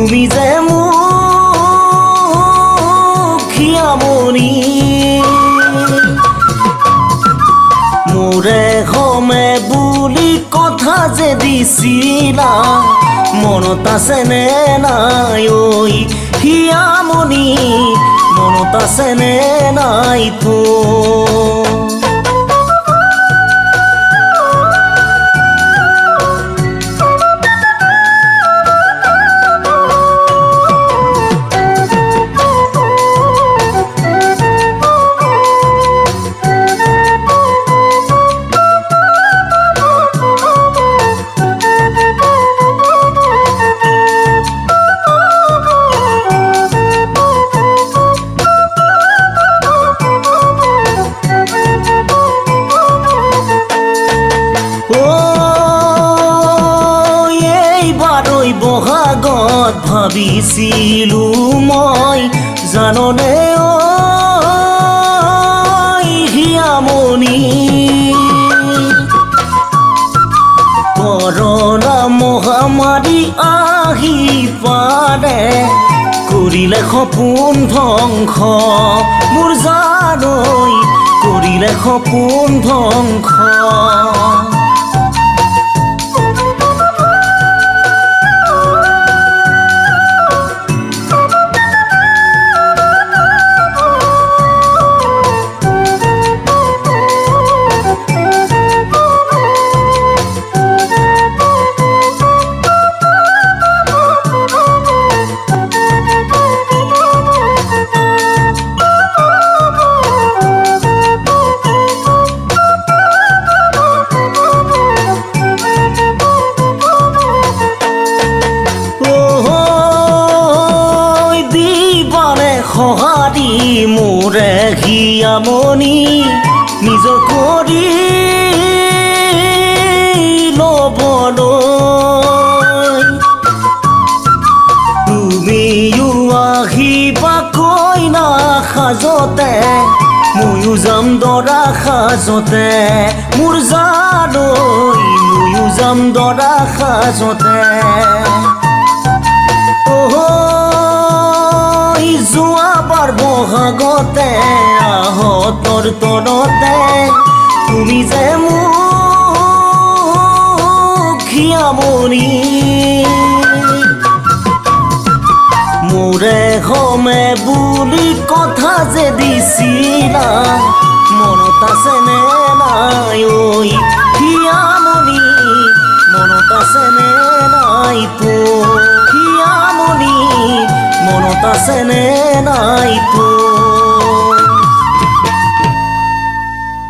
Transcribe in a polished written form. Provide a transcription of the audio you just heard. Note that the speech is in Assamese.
তুমি যে মোক হিয়ামণি মোৰে হমে বুলি কথা যে দিছিলা মনত আছেনে নাই ঐ হিয়ামণি মনত আছেনে নাই তো বহাগত ভাবিছিলো মই জাননে ঐ হিয়ামণি করোনা মহামারী আহি পারে করিলে সপোন ধ্বংস মোৰ জানৈ কৰিলে সপোন ধ্বংস সহাৰি মোৰে হিয়ামণি নিজ কৰি ল'বলৈ তুমিও আহিবা কইনা সাজতে ময়ো যাম দৰা সাজতে মোৰ জানৈ ময়ো যাম দৰা সাজতে যোৱাবাৰ বহাগতে আহতৰ তৰতে তুমি যে মোক হিয়ামণি মোৰে হমে বুলি কথা যে দিছিলা মনত আছেনে নাই ঐ হিয়ামণি মনত আছেনে নাই তো হিয়ামণি মনত আছেনে নাই তো